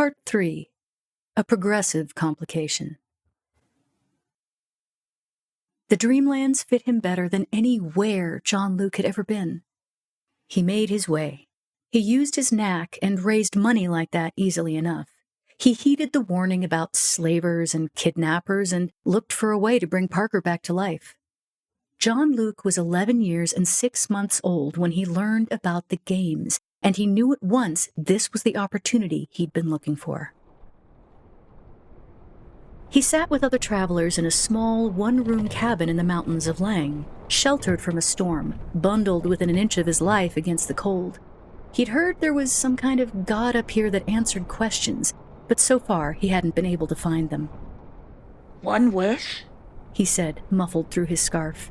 Part 3. A Progressive Complication. The Dreamlands fit him better than anywhere John Luke had ever been. He made his way. He used his knack and raised money like that easily enough. He heeded the warning about slavers and kidnappers and looked for a way to bring Parker back to life. John Luke was 11 years and 6 months old when he learned about the games, and he knew at once this was the opportunity he'd been looking for. He sat with other travelers in a small, one-room cabin in the mountains of Lang, sheltered from a storm, bundled within an inch of his life against the cold. He'd heard there was some kind of god up here that answered questions, but so far he hadn't been able to find them. "One wish?" he said, muffled through his scarf.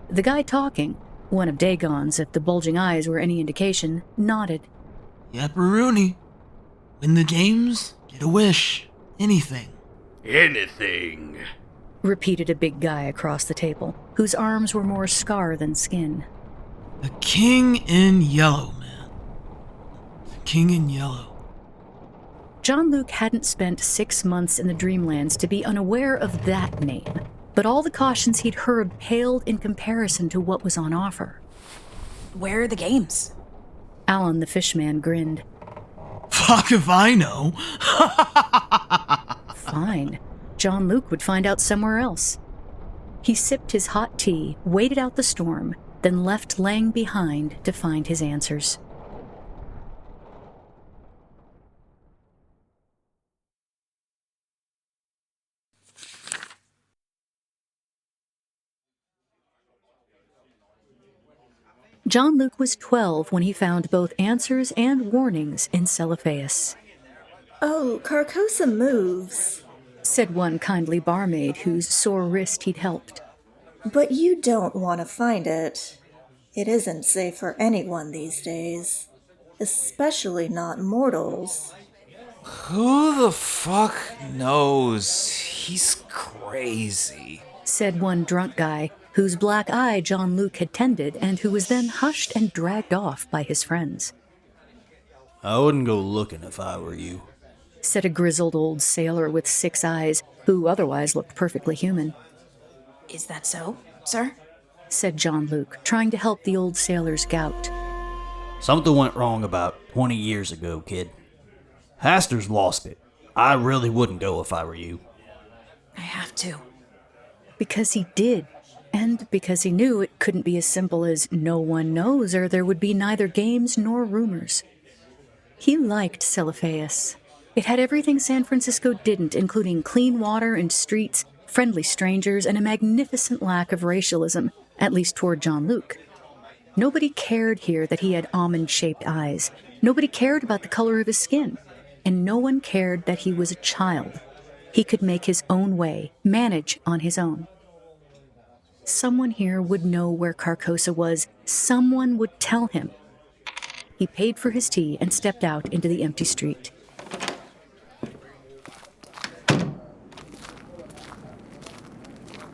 The guy talking, one of Dagon's if the bulging eyes were any indication, nodded. Yapperoonie. Win the games, get a wish. Anything. Anything, repeated a big guy across the table, whose arms were more scar than skin. The king in yellow, man. The king in yellow. John Luke hadn't spent 6 months in the Dreamlands to be unaware of that name, but all the cautions he'd heard paled in comparison to what was on offer. "Where are the games?" Alan the Fishman grinned. Fuck if I know. Fine. John Luke would find out somewhere else. He sipped his hot tea, waited out the storm, then left Lang behind to find his answers. John Luke was 12 when he found both answers and warnings in Celophaeus. "Oh, Carcosa moves," said one kindly barmaid whose sore wrist he'd helped. "but you don't want to find it. It isn't safe for anyone these days, especially not mortals." Who the fuck knows? He's crazy, said one drunk guy whose black eye John Luke had tended and who was then hushed and dragged off by his friends. "I wouldn't go looking if I were you," said a grizzled old sailor with 6 eyes, who otherwise looked perfectly human. "Is that so, sir?" said John Luke, trying to help the old sailor's gout. "Something went wrong about 20 years ago, kid. Haster's lost it. I really wouldn't go if I were you." "I have to." Because he did, and because he knew it couldn't be as simple as no one knows or there would be neither games nor rumors. He liked Celophaeus. It had everything San Francisco didn't, including clean water and streets, friendly strangers, and a magnificent lack of racialism, at least toward John Luke. Nobody cared here that he had almond-shaped eyes. Nobody cared about the color of his skin. And no one cared that he was a child. He could make his own way, manage on his own. Someone here would know where Carcosa was. Someone would tell him. He paid for his tea and stepped out into the empty street.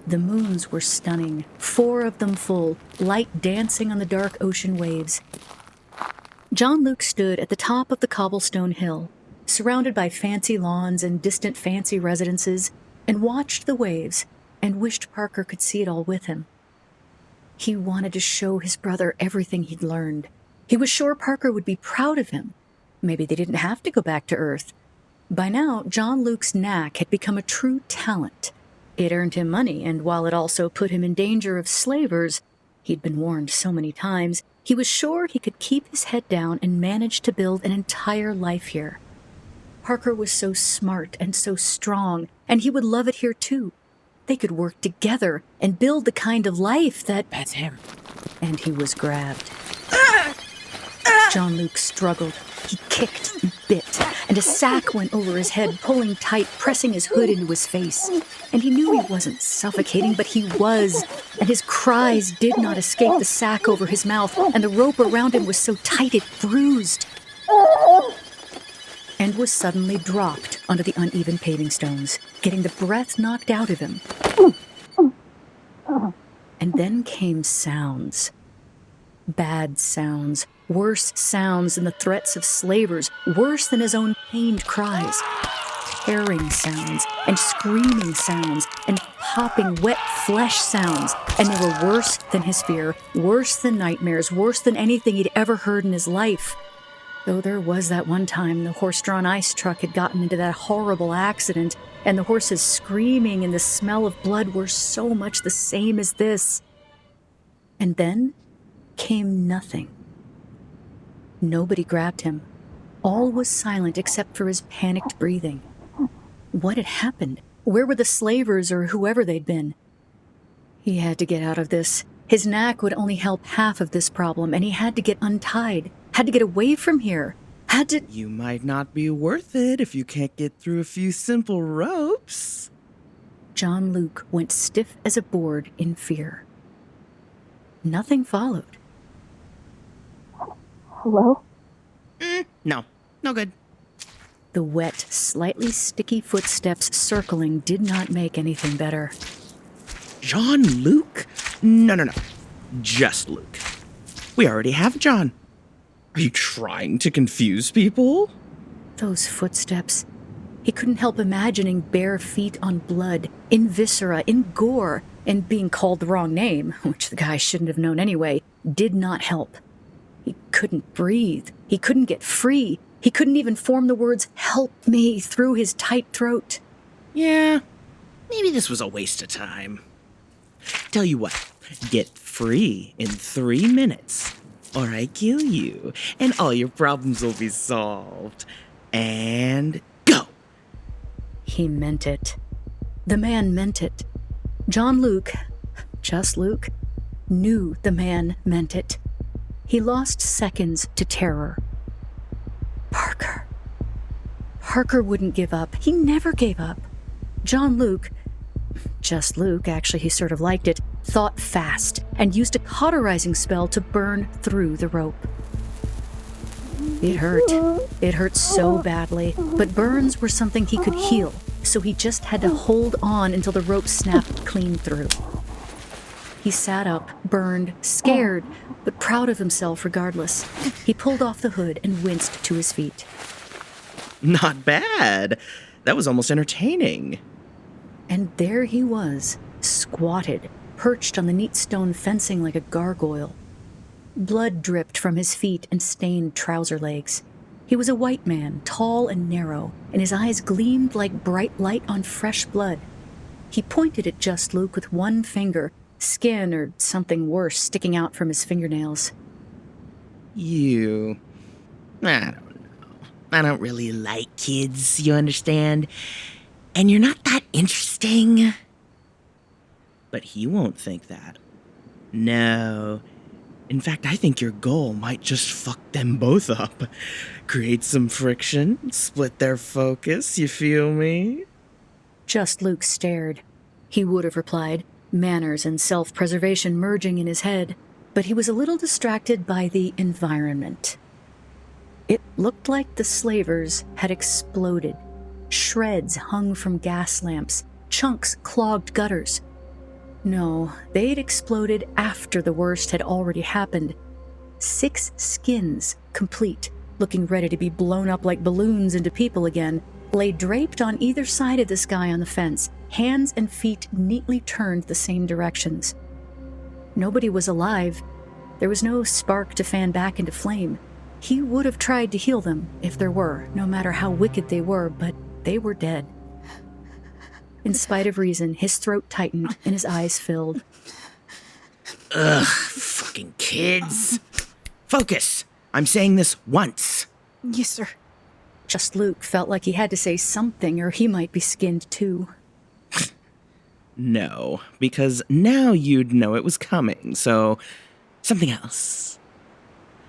The moons were stunning, 4 of them full, light dancing on the dark ocean waves. John Luke stood at the top of the cobblestone hill, surrounded by fancy lawns and distant fancy residences, and watched the waves and wished Parker could see it all with him. He wanted to show his brother everything he'd learned. He was sure Parker would be proud of him. Maybe they didn't have to go back to Earth. By now, John Luke's knack had become a true talent. It earned him money, and while it also put him in danger of slavers, he'd been warned so many times, he was sure he could keep his head down and manage to build an entire life here. Parker was so smart and so strong, and he would love it here too. They could work together and build the kind of life that... "That's him." And he was grabbed. John Luke struggled. He kicked and bit, and a sack went over his head, pulling tight, pressing his hood into his face. And he knew he wasn't suffocating, but he was, and his cries did not escape the sack over his mouth, and the rope around him was so tight it bruised. And was suddenly dropped onto the uneven paving stones, getting the breath knocked out of him. And then came sounds. Bad sounds, Worse sounds than the threats of slavers, worse than his own pained cries. Tearing sounds, and screaming sounds, and popping wet flesh sounds. And they were worse than his fear, worse than nightmares, worse than anything he'd ever heard in his life. Though there was that one time the horse-drawn ice truck had gotten into that horrible accident, and the horses screaming and the smell of blood were so much the same as this. And then came nothing. Nobody grabbed him. All was silent except for his panicked breathing. What had happened? Where were the slavers or whoever they'd been? He had to get out of this. His knack would only help half of this problem, and he had to get untied. Had to get away from here. Had to... You might not be worth it if you can't get through a few simple ropes. John Luke went stiff as a board in fear. Nothing followed. Hello? No good. The wet, slightly sticky footsteps circling did not make anything better. John Luke? No. Just Luke. We already have John. Are you trying to confuse people? Those footsteps. He couldn't help imagining bare feet on blood, in viscera, in gore, and being called the wrong name, which the guy shouldn't have known anyway, did not help. He couldn't breathe. He couldn't get free. He couldn't even form the words, "Help me," through his tight throat. Yeah, maybe this was a waste of time. Tell you what, get free in 3 minutes, or I kill you, and all your problems will be solved. And go! He meant it. The man meant it. John Luke, just Luke, knew the man meant it. He lost seconds to terror. Parker. Parker wouldn't give up. He never gave up. John Luke, just Luke, actually he sort of liked it, thought fast and used a cauterizing spell to burn through the rope. It hurt. It hurt so badly, but burns were something he could heal, so he just had to hold on until the rope snapped clean through. He sat up, burned, scared, but proud of himself regardless. He pulled off the hood and winced to his feet. Not bad. That was almost entertaining. And there he was, squatted, perched on the neat stone fencing like a gargoyle. Blood dripped from his feet and stained trouser legs. He was a white man, tall and narrow, and his eyes gleamed like bright light on fresh blood. He pointed at Just Luke with one finger, skin or something worse sticking out from his fingernails. I don't know. I don't really like kids, you understand? And you're not that interesting. But he won't think that. No. In fact, I think your goal might just fuck them both up. Create some friction, split their focus, you feel me? Just Luke stared. He would have replied, manners and self-preservation merging in his head, but he was a little distracted by the environment. It looked like the slavers had exploded. Shreds hung from gas lamps, chunks clogged gutters. No, they'd exploded after the worst had already happened. 6 skins, complete, looking ready to be blown up like balloons into people again, lay draped on either side of this guy on the fence, hands and feet neatly turned the same directions. Nobody was alive. There was no spark to fan back into flame. He would have tried to heal them, if there were, no matter how wicked they were, but they were dead. In spite of reason, his throat tightened and his eyes filled. Ugh, fucking kids. Focus! I'm saying this once. Yes, sir. Just Luke felt like he had to say something or he might be skinned too. No, because now you'd know it was coming, so something else.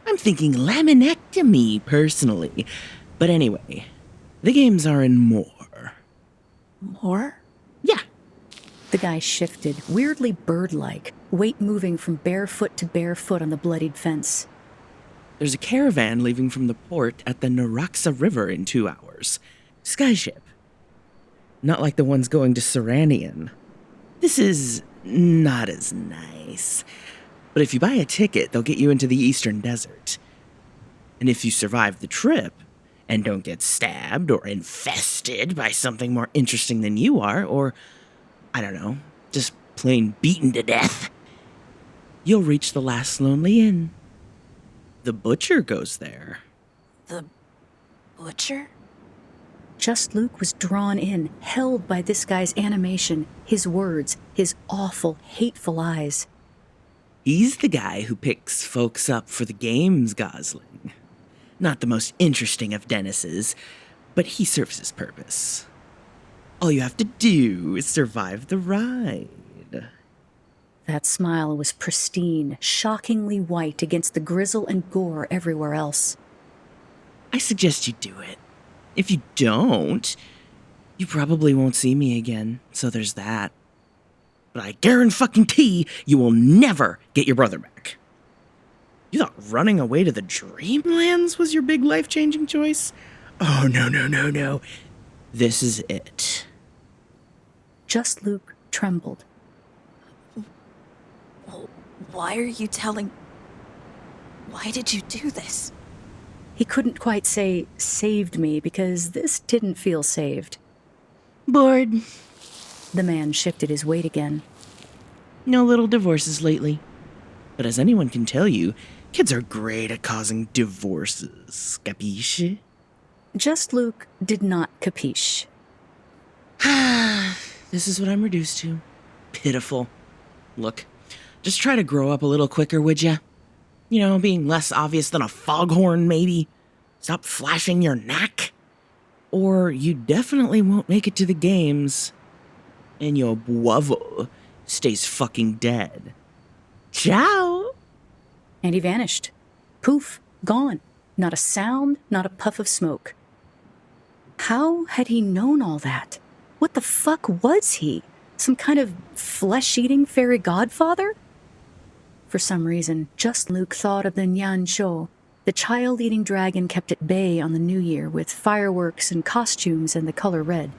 I'm thinking laminectomy, personally. But anyway, the games are in more. More? Yeah. The guy shifted, weirdly bird-like, weight moving from bare foot to bare foot on the bloodied fence. There's a caravan leaving from the port at the Naraxa River in 2 hours. Skyship. Not like the ones going to Seranian. This is not as nice. But if you buy a ticket, they'll get you into the Eastern Desert. And if you survive the trip and don't get stabbed or infested by something more interesting than you are, or, I don't know, just plain beaten to death, you'll reach the last lonely inn. The butcher goes there. The butcher? Just Luke was drawn in, held by this guy's animation, his words, his awful, hateful eyes. He's the guy who picks folks up for the games, Gosling. Not the most interesting of Dennises, but he serves his purpose. All you have to do is survive the ride. That smile was pristine, shockingly white against the grizzle and gore everywhere else. I suggest you do it. If you don't, you probably won't see me again, so there's that. But I guarantee you will never get your brother back. You thought running away to the Dreamlands was your big life-changing choice? Oh, no. This is it. Just Luke trembled. Why are you telling... Why did you do this? He couldn't quite say, saved me, because this didn't feel saved. Bored. The man shifted his weight again. No little divorces lately. But as anyone can tell you, kids are great at causing divorces. Capisce? Just Luke did not capiche. This is what I'm reduced to. Pitiful. Look, just try to grow up a little quicker, would ya? You know, being less obvious than a foghorn, maybe. Stop flashing your knack. Or you definitely won't make it to the games. And your brother stays fucking dead. Ciao! And he vanished. Poof, gone. Not a sound, not a puff of smoke. How had he known all that? What the fuck was he? Some kind of flesh-eating fairy godfather? For some reason, Just Luke thought of the Nyan Sho, the child-eating dragon kept at bay on the New Year with fireworks and costumes and the color red.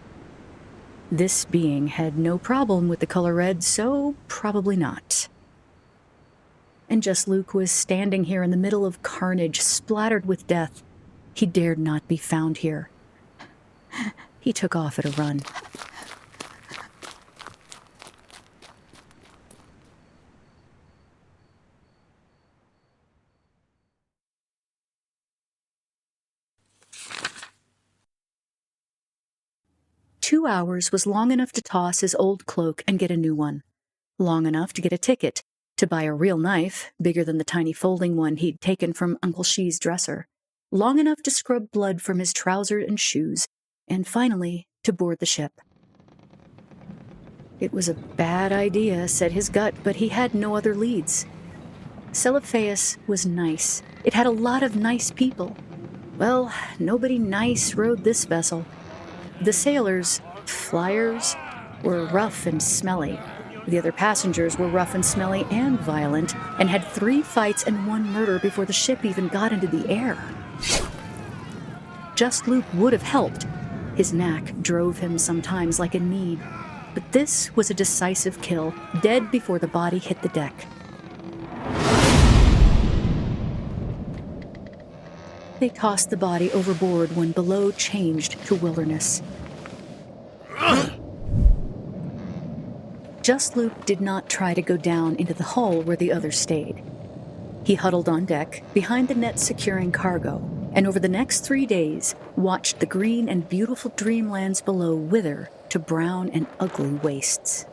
This being had no problem with the color red, so probably not. And Just Luke was standing here in the middle of carnage, splattered with death. He dared not be found here. He took off at a run. "2 hours was long enough to toss his old cloak and get a new one. Long enough to get a ticket, to buy a real knife, bigger than the tiny folding one he'd taken from Uncle Shee's dresser. Long enough to scrub blood from his trousers and shoes, and finally to board the ship. It was a bad idea, said his gut, but he had no other leads. Celiphaeus was nice. It had a lot of nice people. Well, nobody nice rode this vessel. The sailors, flyers, were rough and smelly. The other passengers were rough and smelly and violent, and had 3 fights and 1 murder before the ship even got into the air. Just Luke would have helped. His knack drove him sometimes like a need, but this was a decisive kill, dead before the body hit the deck. They tossed the body overboard when below changed to wilderness. Just Luke did not try to go down into the hull where the others stayed. He huddled on deck, behind the net securing cargo, and over the next 3 days watched the green and beautiful Dreamlands below wither to brown and ugly wastes.